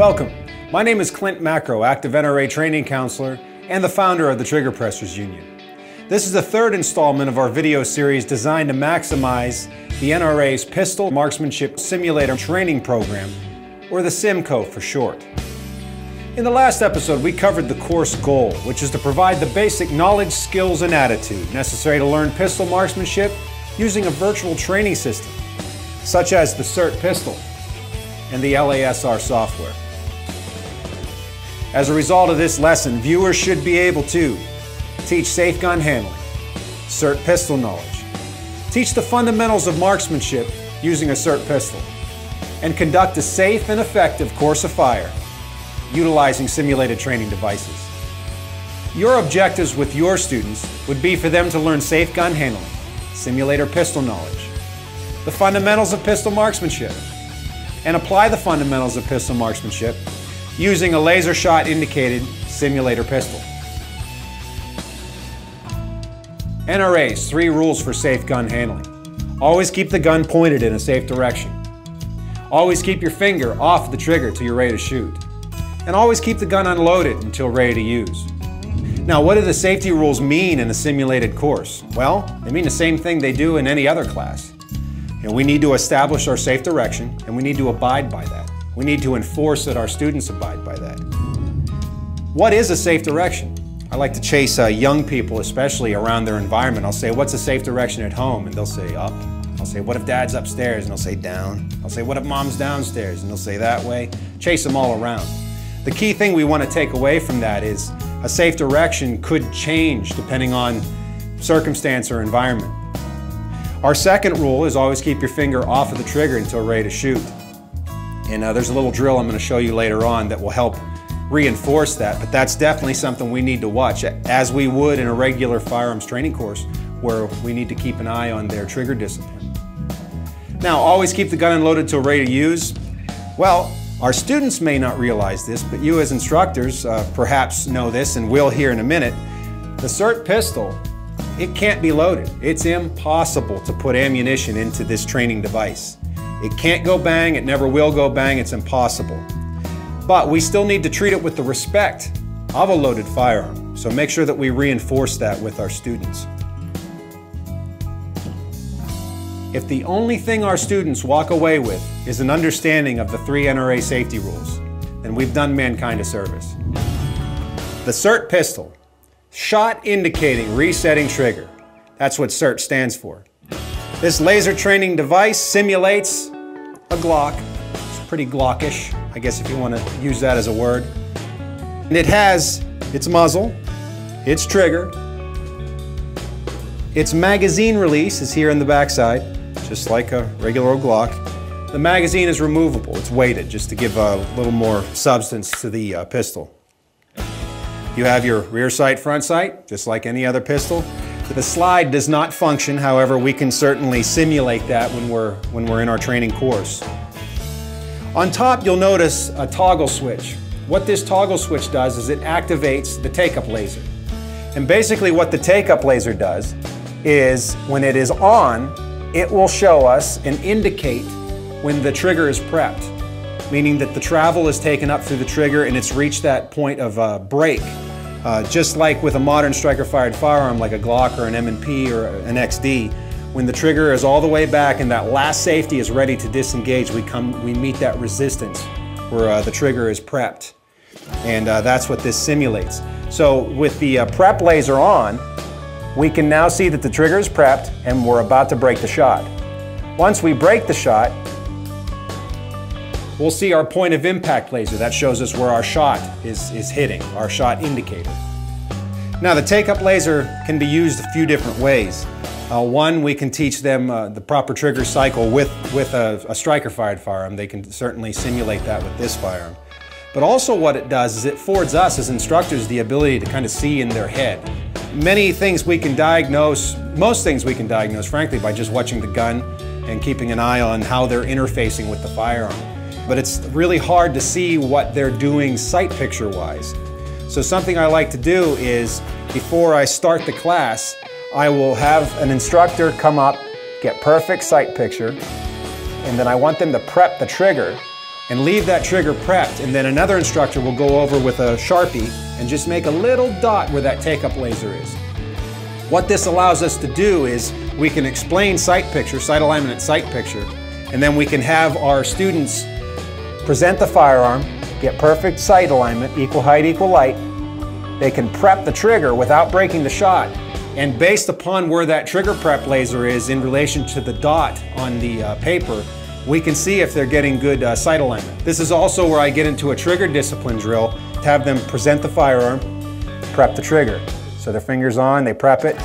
Welcome. My name is Clint Macro, active NRA training counselor and the founder of the Trigger Pressers Union. This is the third installment of our video series designed to maximize the NRA's Pistol Marksmanship Simulator Training Program, or the SIMCO for short. In the last episode, we covered the course goal, which is to provide the basic knowledge, skills, and attitude necessary to learn pistol marksmanship using a virtual training system, such as the CERT pistol and the LASR software. As a result of this lesson, viewers should be able to teach safe gun handling, CERT pistol knowledge, teach the fundamentals of marksmanship using a CERT pistol, and conduct a safe and effective course of fire utilizing simulated training devices. Your objectives with your students would be for them to learn safe gun handling, simulator pistol knowledge, the fundamentals of pistol marksmanship, and apply the fundamentals of pistol marksmanship using a laser shot indicated simulator pistol. NRA's 3 rules for safe gun handling. Always keep the gun pointed in a safe direction. Always keep your finger off the trigger till you're ready to shoot. And always keep the gun unloaded until ready to use. Now, what do the safety rules mean in a simulated course? Well, they mean the same thing they do in any other class. We need to establish our safe direction, and we need to abide by that. We need to enforce that our students abide by that. What is a safe direction? I like to chase young people, especially around their environment. I'll say, what's a safe direction at home? And they'll say up. I'll say, what if dad's upstairs? And they'll say down. I'll say, what if mom's downstairs? And they'll say that way. Chase them all around. The key thing we want to take away from that is a safe direction could change depending on circumstance or environment. Our second rule is always keep your finger off of the trigger until ready to shoot. And there's a little drill I'm going to show you later on that will help reinforce that, but that's definitely something we need to watch, as we would in a regular firearms training course where we need to keep an eye on their trigger discipline. Now, always keep the gun unloaded till ready to use. Well, our students may not realize this, but you as instructors perhaps know this and will here in a minute. The CERT pistol, it can't be loaded. It's impossible to put ammunition into this training device. It can't go bang, it never will go bang, it's impossible. But we still need to treat it with the respect of a loaded firearm, so make sure that we reinforce that with our students. If the only thing our students walk away with is an understanding of the 3 NRA safety rules, then we've done mankind a service. The CERT pistol, shot indicating resetting trigger. That's what CERT stands for. This laser training device simulates a Glock. It's pretty Glockish, I guess, if you want to use that as a word. And it has its muzzle, its trigger, its magazine release is here in the backside, just like a regular old Glock. The magazine is removable. It's weighted just to give a little more substance to the pistol. You have your rear sight, front sight, just like any other pistol. The slide does not function, however, we can certainly simulate that when we're in our training course. On top, you'll notice a toggle switch. What this toggle switch does is it activates the take-up laser. And basically what the take-up laser does is when it is on, it will show us and indicate when the trigger is prepped, meaning that the travel is taken up through the trigger and it's reached that point of break. Just like with a modern striker-fired firearm like a Glock or an M&P or an XD, when the trigger is all the way back and that last safety is ready to disengage, we meet that resistance where the trigger is prepped. And that's what this simulates. So with the prep laser on, we can now see that the trigger is prepped and we're about to break the shot. Once we break the shot, we'll see our point of impact laser. That shows us where our shot is hitting, our shot indicator. Now, the take-up laser can be used a few different ways. One, we can teach them the proper trigger cycle with a striker-fired firearm. They can certainly simulate that with this firearm. But also what it does is it affords us as instructors the ability to kind of see in their head. Many things we can diagnose, most things we can diagnose, frankly, by just watching the gun and keeping an eye on how they're interfacing with the firearm. But it's really hard to see what they're doing sight picture-wise. So something I like to do is, before I start the class, I will have an instructor come up, get perfect sight picture, and then I want them to prep the trigger and leave that trigger prepped, and then another instructor will go over with a Sharpie and just make a little dot where that take-up laser is. What this allows us to do is we can explain sight picture, sight alignment and sight picture, and then we can have our students present the firearm, get perfect sight alignment, equal height, equal light. They can prep the trigger without breaking the shot, and based upon where that trigger prep laser is in relation to the dot on the paper, we can see if they're getting good sight alignment. This is also where I get into a trigger discipline drill to have them present the firearm, prep the trigger. So their finger's on, they prep it.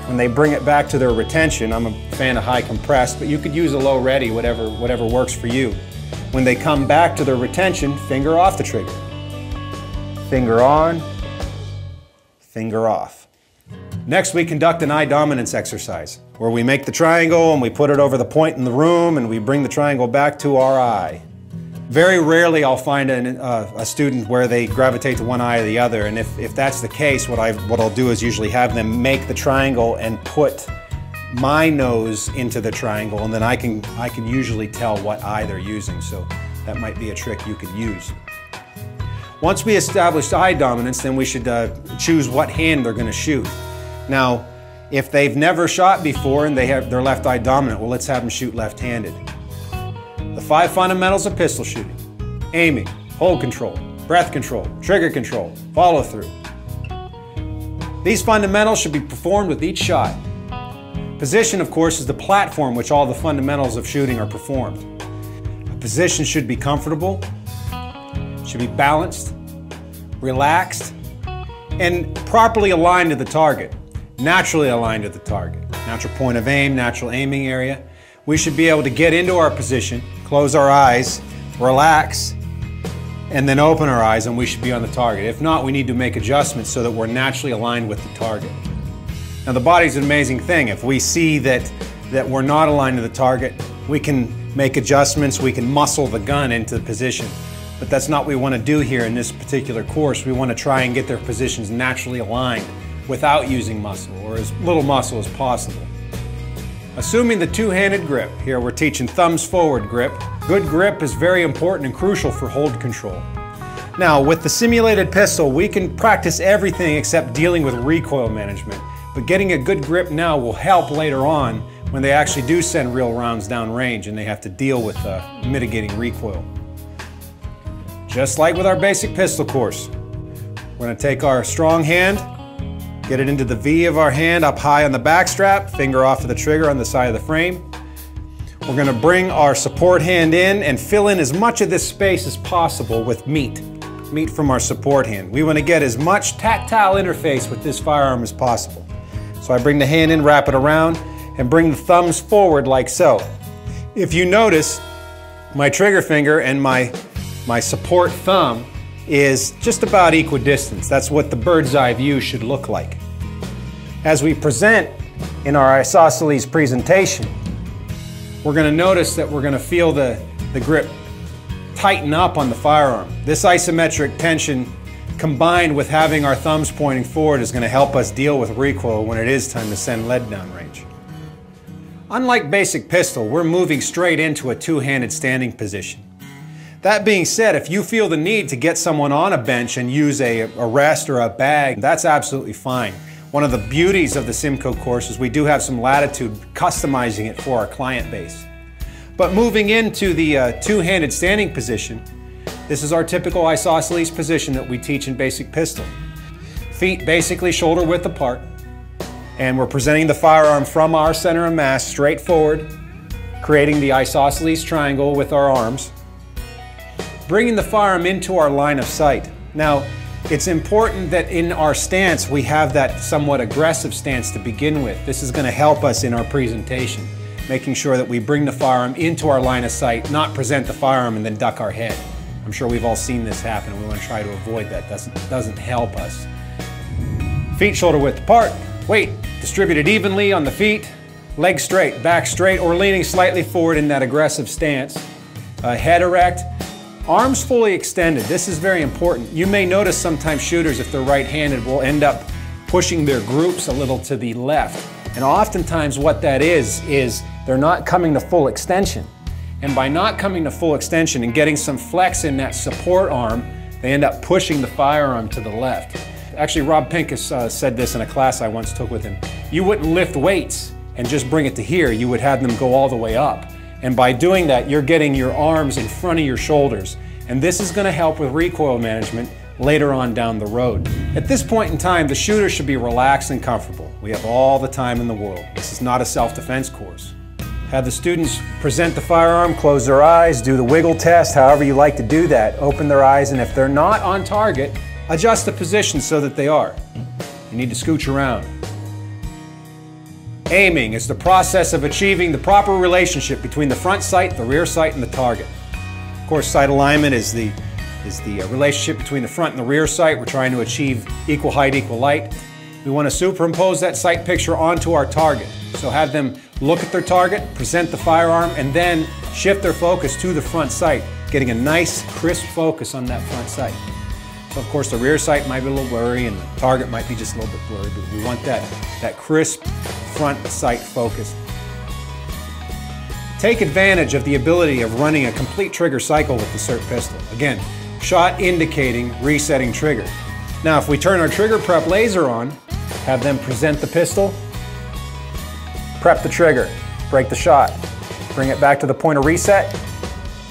When they bring it back to their retention, I'm a fan of high compressed, but you could use a low ready, whatever works for you. When they come back to their retention, finger off the trigger. Finger on, finger off. Next, we conduct an eye dominance exercise, where we make the triangle and we put it over the point in the room and we bring the triangle back to our eye. Very rarely I'll find a student where they gravitate to one eye or the other, and if that's the case, what I'll do is usually have them make the triangle and put my nose into the triangle, and then I can usually tell what eye they're using, so that might be a trick you could use. Once we establish eye dominance, then we should choose what hand they're going to shoot. Now, if they've never shot before and they're left eye dominant, well, let's have them shoot left-handed. The 5 fundamentals of pistol shooting: aiming, hold control, breath control, trigger control, follow through. These fundamentals should be performed with each shot. Position, of course, is the platform which all the fundamentals of shooting are performed. A position should be comfortable, should be balanced, relaxed, and properly aligned to the target. Naturally aligned to the target. Natural point of aim, natural aiming area. We should be able to get into our position, close our eyes, relax, and then open our eyes, and we should be on the target. If not, we need to make adjustments so that we're naturally aligned with the target. Now, the body's an amazing thing. If we see that we're not aligned to the target, we can make adjustments, we can muscle the gun into the position. But that's not what we want to do here in this particular course. We want to try and get their positions naturally aligned without using muscle, or as little muscle as possible. Assuming the two-handed grip, here we're teaching thumbs forward grip. Good grip is very important and crucial for hold control. Now, with the simulated pistol, we can practice everything except dealing with recoil management, but getting a good grip now will help later on when they actually do send real rounds down range and they have to deal with mitigating recoil. Just like with our basic pistol course, we're going to take our strong hand, get it into the V of our hand up high on the back strap, finger off of the trigger on the side of the frame. We're going to bring our support hand in and fill in as much of this space as possible with meat from our support hand. We want to get as much tactile interface with this firearm as possible. So I bring the hand in, wrap it around, and bring the thumbs forward like so. If you notice, my trigger finger and my support thumb is just about equidistant. That's what the bird's eye view should look like. As we present in our isosceles presentation, we're going to notice that we're going to feel the grip tighten up on the firearm. This isometric tension combined with having our thumbs pointing forward is going to help us deal with recoil when it is time to send lead downrange. Unlike basic pistol, we're moving straight into a two-handed standing position. That being said, if you feel the need to get someone on a bench and use a rest or a bag, that's absolutely fine. One of the beauties of the SIMCO course is we do have some latitude customizing it for our client base. But moving into the two-handed standing position, this is our typical isosceles position that we teach in basic pistol. Feet basically shoulder width apart, and we're presenting the firearm from our center of mass straight forward, creating the isosceles triangle with our arms, bringing the firearm into our line of sight. Now, it's important that in our stance we have that somewhat aggressive stance to begin with. This is going to help us in our presentation, making sure that we bring the firearm into our line of sight, not present the firearm and then duck our head. I'm sure we've all seen this happen, and we want to try to avoid that. Doesn't help us. Feet shoulder width apart, weight distributed evenly on the feet, legs straight, back straight, or leaning slightly forward in that aggressive stance. Head erect, arms fully extended. This is very important. You may notice sometimes shooters, if they're right-handed, will end up pushing their groups a little to the left. And oftentimes what that is they're not coming to full extension. And by not coming to full extension and getting some flex in that support arm, they end up pushing the firearm to the left. Actually, Rob Pincus said this in a class I once took with him. You wouldn't lift weights and just bring it to here. You would have them go all the way up. And by doing that, you're getting your arms in front of your shoulders. And this is going to help with recoil management later on down the road. At this point in time, the shooter should be relaxed and comfortable. We have all the time in the world. This is not a self-defense course. Have the students present the firearm, close their eyes, do the wiggle test, however you like to do that. Open their eyes, and if they're not on target, adjust the position so that they are. You need to scooch around. Aiming is the process of achieving the proper relationship between the front sight, the rear sight, and the target. Of course, sight alignment is the relationship between the front and the rear sight. We're trying to achieve equal height, equal light. We want to superimpose that sight picture onto our target. So have them look at their target, present the firearm, and then shift their focus to the front sight, getting a nice, crisp focus on that front sight. So of course the rear sight might be a little blurry and the target might be just a little bit blurry, but we want that crisp front sight focus. Take advantage of the ability of running a complete trigger cycle with the SIRT pistol. Again, shot indicating resetting trigger. Now if we turn our trigger prep laser on, have them present the pistol, prep the trigger, break the shot, bring it back to the point of reset,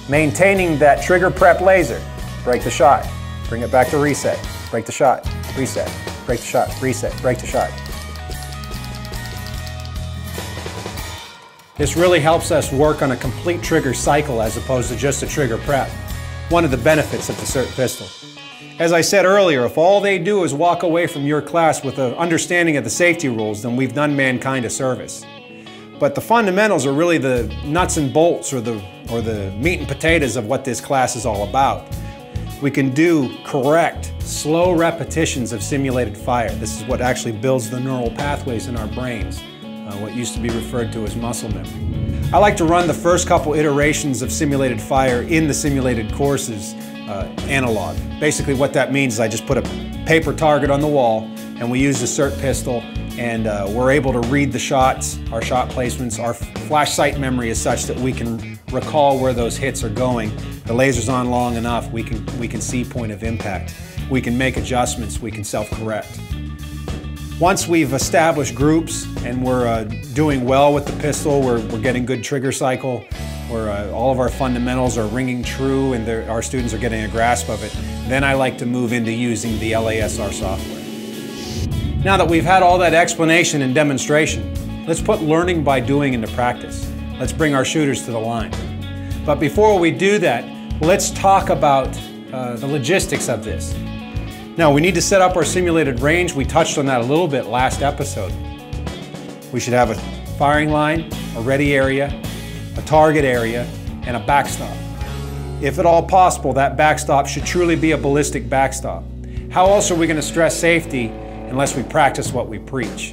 maintaining that trigger prep laser, break the shot, bring it back to reset, break the shot, reset, break the shot, reset, break the shot. This really helps us work on a complete trigger cycle as opposed to just a trigger prep. One of the benefits of the SIRT pistol. As I said earlier, if all they do is walk away from your class with an understanding of the safety rules, then we've done mankind a service. But the fundamentals are really the nuts and bolts or the meat and potatoes of what this class is all about. We can do correct, slow repetitions of simulated fire. This is what actually builds the neural pathways in our brains, what used to be referred to as muscle memory. I like to run the first couple iterations of simulated fire in the simulated courses analog. Basically what that means is I just put a paper target on the wall and we use the SIRT pistol and we're able to read the shots, our shot placements. Our flash sight memory is such that we can recall where those hits are going. The laser's on long enough, we can see point of impact. We can make adjustments, we can self-correct. Once we've established groups and we're doing well with the pistol, we're getting good trigger cycle, all of our fundamentals are ringing true and our students are getting a grasp of it, then I like to move into using the LASR software. Now that we've had all that explanation and demonstration, let's put learning by doing into practice. Let's bring our shooters to the line. But before we do that, let's talk about the logistics of this. Now, we need to set up our simulated range. We touched on that a little bit last episode. We should have a firing line, a ready area, a target area, and a backstop. If at all possible, that backstop should truly be a ballistic backstop. How else are we going to stress safety unless we practice what we preach?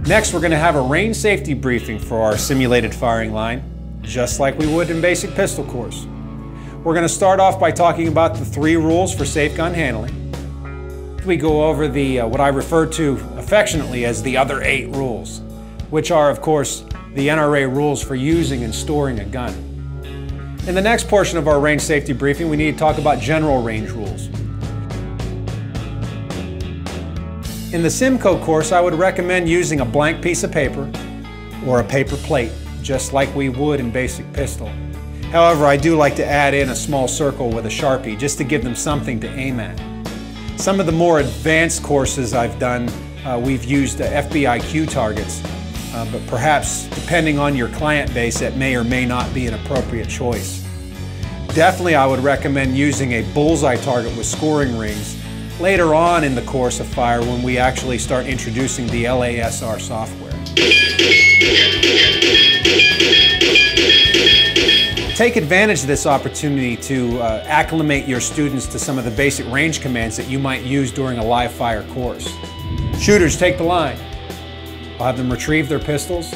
Next, we're going to have a range safety briefing for our simulated firing line, just like we would in basic pistol course. We're going to start off by talking about the 3 rules for safe gun handling. We go over the what I refer to affectionately as the other 8 rules, which are, of course, the NRA rules for using and storing a gun. In the next portion of our range safety briefing, we need to talk about general range rules. In the SIMCO course, I would recommend using a blank piece of paper or a paper plate, just like we would in basic pistol. However, I do like to add in a small circle with a Sharpie just to give them something to aim at. Some of the more advanced courses I've done, we've used FBIQ targets, but perhaps depending on your client base, it may or may not be an appropriate choice. Definitely I would recommend using a bullseye target with scoring rings later on in the course of fire when we actually start introducing the LASR software. Take advantage of this opportunity to acclimate your students to some of the basic range commands that you might use during a live fire course. Shooters, take the line. I'll have them retrieve their pistols.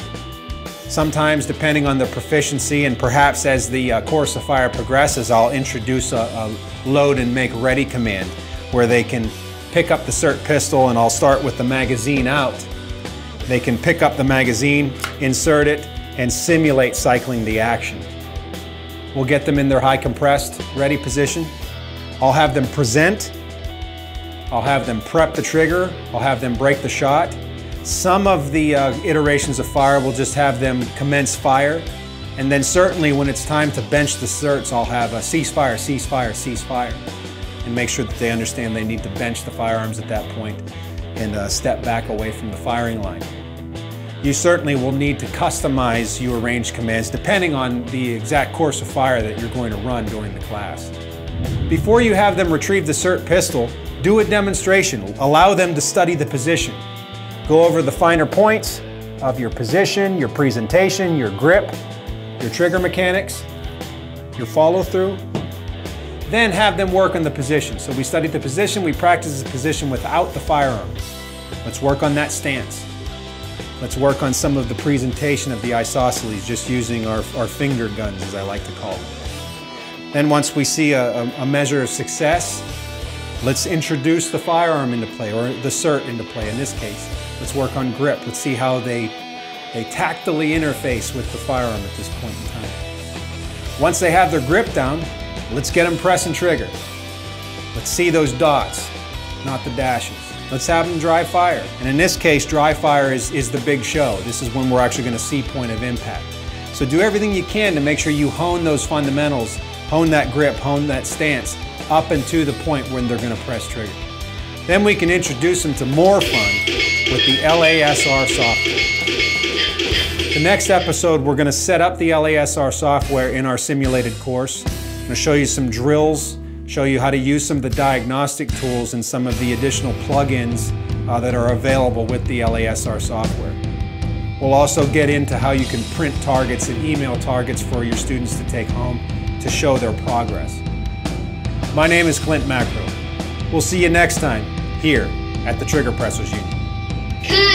Sometimes, depending on their proficiency and perhaps as the course of fire progresses, I'll introduce a load and make ready command where they can pick up the SIRT pistol and I'll start with the magazine out. They can pick up the magazine, insert it, and simulate cycling the action. We'll get them in their high compressed, ready position. I'll have them present. I'll have them prep the trigger. I'll have them break the shot. Some of the iterations of fire will just have them commence fire. And then certainly when it's time to bench the certs, I'll have a ceasefire, ceasefire, ceasefire. And make sure that they understand they need to bench the firearms at that point and step back away from the firing line. You certainly will need to customize your range commands depending on the exact course of fire that you're going to run during the class. Before you have them retrieve the cert pistol, do a demonstration. Allow them to study the position. Go over the finer points of your position, your presentation, your grip, your trigger mechanics, your follow-through. Then have them work on the position. So we studied the position, we practiced the position without the firearm. Let's work on that stance. Let's work on some of the presentation of the isosceles, just using our finger guns, as I like to call them. Then once we see a measure of success, let's introduce the firearm into play, or the cert into play in this case. Let's work on grip. Let's see how they tactily interface with the firearm at this point in time. Once they have their grip down, let's get them pressing trigger. Let's see those dots, not the dashes. Let's have them dry fire. And in this case, dry fire is the big show. This is when we're actually going to see point of impact. So do everything you can to make sure you hone those fundamentals, hone that grip, hone that stance, up and to the point when they're going to press trigger. Then we can introduce them to more fun with the LASR software. The next episode, we're going to set up the LASR software in our simulated course. I'm going to show you some drills, show you how to use some of the diagnostic tools and some of the additional plugins that are available with the LASR software. We'll also get into how you can print targets and email targets for your students to take home to show their progress. My name is Clint Macro. We'll see you next time here at the Trigger Pressers Union.